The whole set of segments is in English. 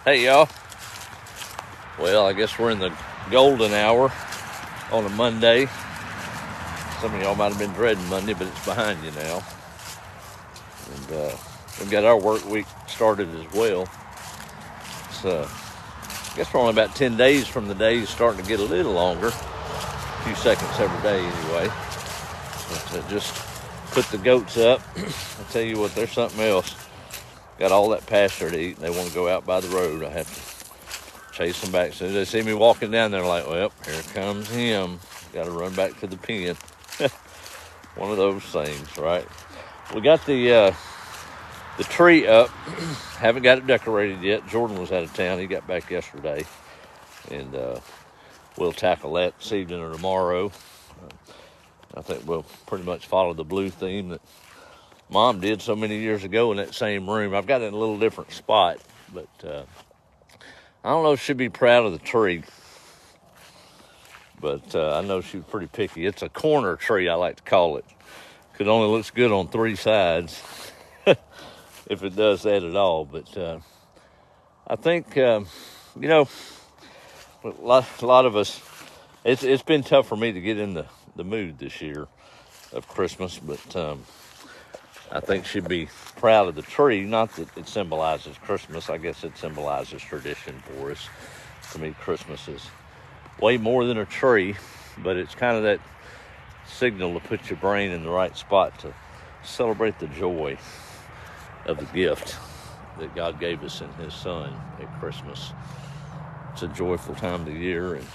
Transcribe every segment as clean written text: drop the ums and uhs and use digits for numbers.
Hey y'all. Well, I guess we're in the golden hour on a Monday. Some of y'all might have been dreading Monday, but it's behind you now. And we've got our work week started as well. So I guess we're only about 10 days from the days starting to get a little longer. A few seconds every day anyway. But just put the goats up. I tell you what, there's something else. Got all that pasture to eat, and they want to go out by the road. I have to chase them back. As soon as they see me walking down there, like, well, here comes him. Got to run back to the pen. One of those things, right? We got the tree up. Haven't got it decorated yet. Jordan was out of town. He got back yesterday. And we'll tackle that this evening or tomorrow. I think we'll pretty much follow the blue theme that Mom did so many years ago in that same room. I've got it in a little different spot, but I don't know if she'd be proud of the tree. But I know she's pretty picky. It's a corner tree, I like to call it. It only looks good on three sides, if it does that at all. But I think, a lot of us, it's been tough for me to get in the mood this year of Christmas, but I think she'd be proud of the tree. Not that it symbolizes Christmas. I guess it symbolizes tradition for us. To me, Christmas is way more than a tree, but it's kind of that signal to put your brain in the right spot to celebrate the joy of the gift that God gave us in His Son at Christmas. It's a joyful time of the year, and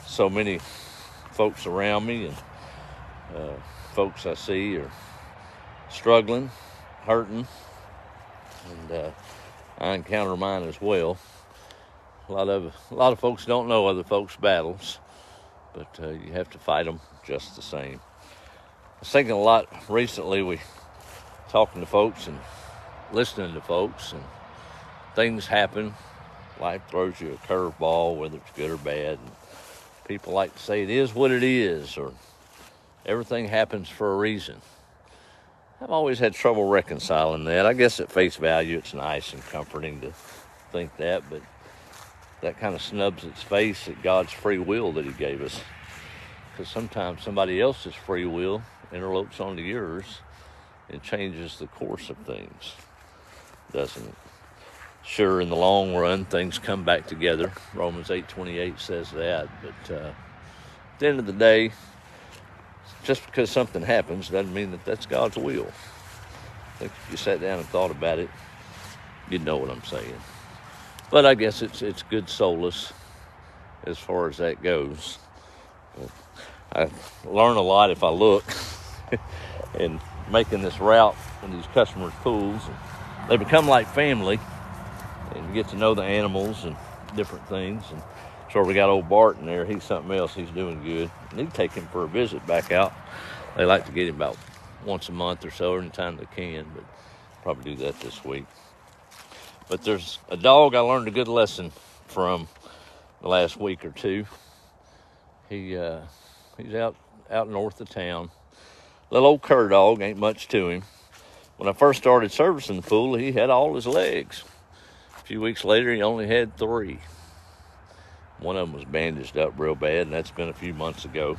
so many folks around me and folks I see are struggling, hurting, and I encounter mine as well. A lot of folks don't know other folks' battles, but you have to fight them just the same. I was thinking a lot recently, talking to folks and listening to folks, and things happen. Life throws you a curveball, whether it's good or bad. And people like to say it is what it is, or everything happens for a reason. I've always had trouble reconciling that. I guess at face value, it's nice and comforting to think that, but that kind of snubs its face at God's free will that He gave us. Because sometimes somebody else's free will interlopes onto yours and changes the course of things, doesn't it? Sure, in the long run, things come back together. Romans 8:28 says that. But at the end of the day, just because something happens doesn't mean that that's God's will. I think if you sat down and thought about it, you'd know what I'm saying. But I guess it's good solace as far as that goes. But I learn a lot if I look. And making this route in these customers' pools, they become like family, and you get to know the animals and different things. And so we got old Bart in there. He's something else. He's doing good. I need to take him for a visit back out. They like to get him about once a month or so, anytime they can, but probably do that this week. But there's a dog I learned a good lesson from the last week or two. He's out north of town. Little old cur dog, ain't much to him. When I first started servicing the pool, he had all his legs. A few weeks later, he only had 3. One of them was bandaged up real bad, and that's been a few months ago.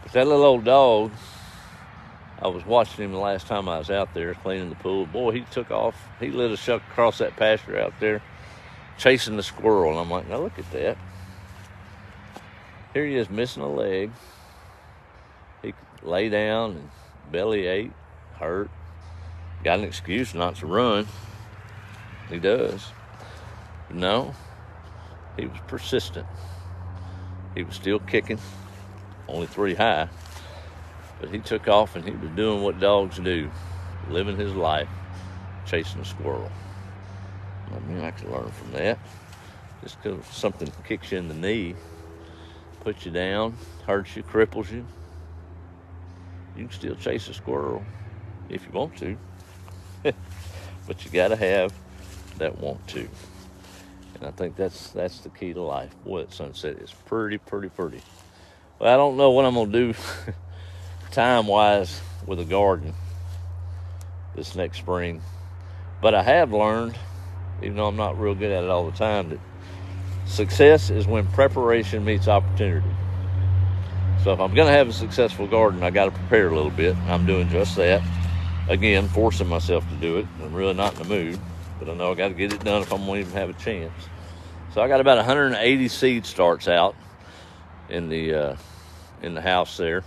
But that little old dog, I was watching him the last time I was out there cleaning the pool. Boy, he took off. He lit a shuck across that pasture out there, chasing the squirrel. And I'm like, now look at that. Here he is missing a leg. He could lay down and belly ache, hurt. Got an excuse not to run. He does. But no, he was persistent. He was still kicking, only 3 high. But he took off and he was doing what dogs do, living his life, chasing a squirrel. I mean, I could learn from that. Just because something kicks you in the knee, puts you down, hurts you, cripples you, you can still chase a squirrel if you want to. But you got to have that want to. And I think that's the key to life. Boy, that sunset is pretty. Well, I don't know what I'm going to do time-wise with a garden this next spring. But I have learned even though I'm not real good at it all the time, that success is when preparation meets opportunity. So if I'm going to have a successful garden, I got to prepare a little bit. I'm doing just that. Again, forcing myself to do it. I'm really not in the mood, but I know I got to get it done if I'm going to even have a chance. So I got about 180 seed starts out in the house there,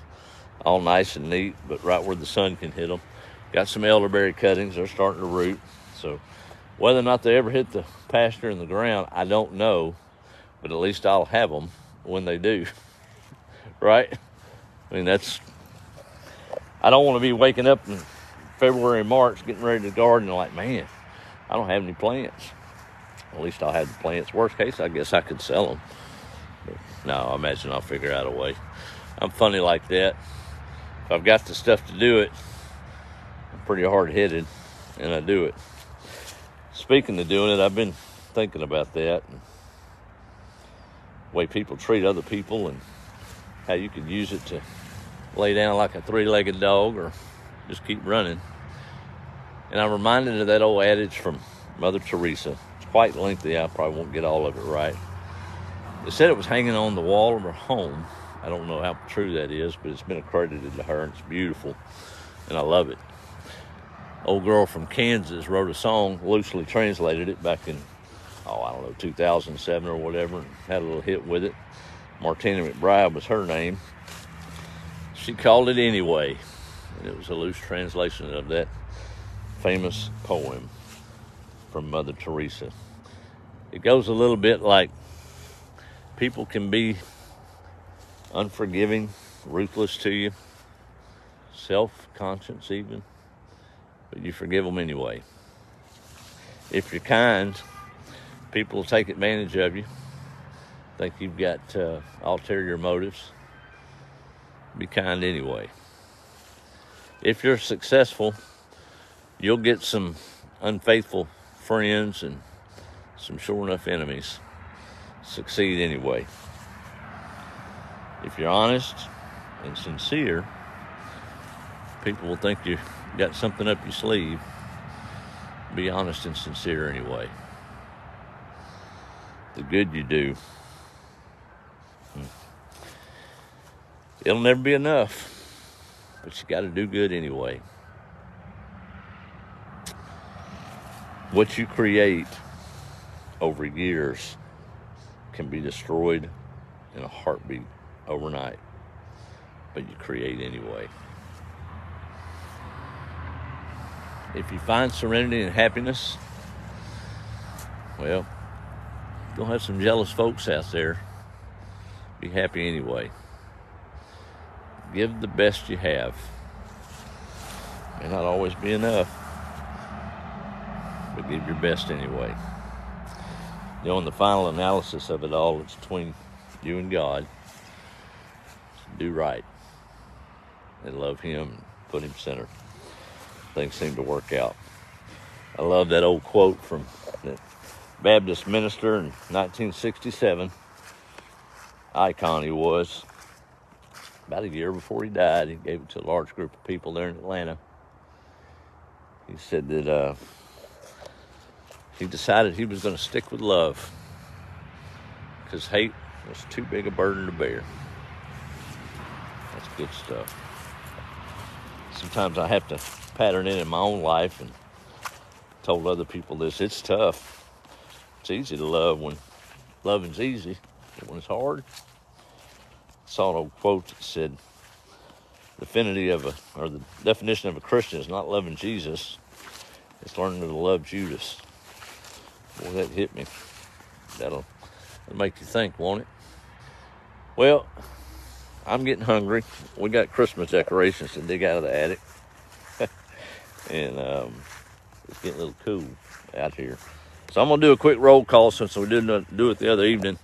all nice and neat, but right where the sun can hit them. Got some elderberry cuttings. They're starting to root. So whether or not they ever hit the pasture in the ground, I don't know, but at least I'll have them when they do. Right? I mean, I don't want to be waking up in February, March, getting ready to garden, and like, man, I don't have any plants. At least I'll have the plants. Worst case, I guess I could sell them. But no, I imagine I'll figure out a way. I'm funny like that. If I've got the stuff to do it, I'm pretty hard-headed, and I do it. Speaking of doing it, I've been thinking about that, and the way people treat other people, and how you could use it to lay down like a three-legged dog or just keep running. And I'm reminded of that old adage from Mother Teresa. It's quite lengthy. I probably won't get all of it right. It said it was hanging on the wall of her home. I don't know how true that is, but it's been accredited to her, and it's beautiful, and I love it. Old girl from Kansas wrote a song, loosely translated it back in, 2007 or whatever, and had a little hit with it. Martina McBride was her name. She called it Anyway, and it was a loose translation of that famous poem from Mother Teresa. It goes a little bit like, people can be unforgiving, ruthless to you, self-conscious even, but you forgive them anyway. If you're kind, people will take advantage of you. Think you've got ulterior motives. Be kind anyway. If you're successful, you'll get some unfaithful friends and some sure enough enemies. Succeed anyway. If you're honest and sincere, people will think you got something up your sleeve. Be honest and sincere anyway. The good you do, it'll never be enough, but you got to do good anyway. What you create over years can be destroyed in a heartbeat overnight, but you create anyway. If you find serenity and happiness, well, you'll have some jealous folks out there. Be happy anyway. Give the best you have. May not always be enough, but give your best anyway. You know, in the final analysis of it all, it's between you and God. Do right and love Him and put Him center. Things seem to work out. I love that old quote from that Baptist minister in 1967. Icon he was. About a year before he died, he gave it to a large group of people there in Atlanta. He said that he decided he was going to stick with love because hate was too big a burden to bear. That's good stuff. Sometimes I have to pattern it in my own life, and told other people this. It's tough. It's easy to love when loving's easy, but when it's hard. I saw an old quote that said, the definition of a Christian is not loving Jesus, it's learning to love Judas. Boy, that hit me. That'll make you think, won't it? Well, I'm getting hungry. We got Christmas decorations to dig out of the attic. And it's getting a little cool out here. So I'm going to do a quick roll call since we didn't do it the other evening.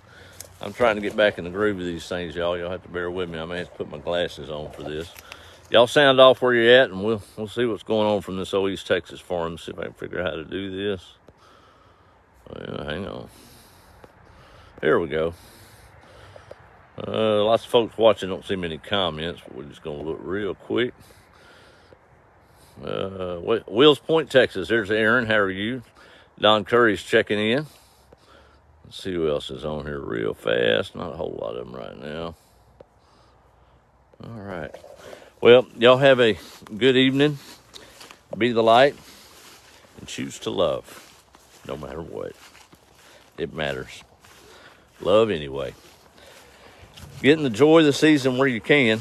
I'm trying to get back in the groove of these things, y'all. Y'all have to bear with me. I may have to put my glasses on for this. Y'all sound off where you're at, and we'll see what's going on from this old East Texas farm. See if I can figure out how to do this. Well, hang on. Here we go. Lots of folks watching, don't see many comments, but we're just going to look real quick. Wills Point, Texas. There's Aaron. How are you? Don Curry's checking in. Let's see who else is on here real fast. Not a whole lot of them right now. All right. Well, y'all have a good evening. Be the light and choose to love no matter what. It matters. Love anyway. Getting the joy of the season where you can.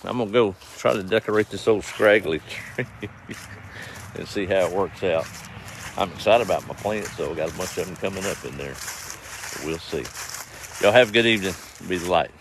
I'm going to go try to decorate this old scraggly tree and see how it works out. I'm excited about my plants, though. I got a bunch of them coming up in there. But we'll see. Y'all have a good evening. Be the light.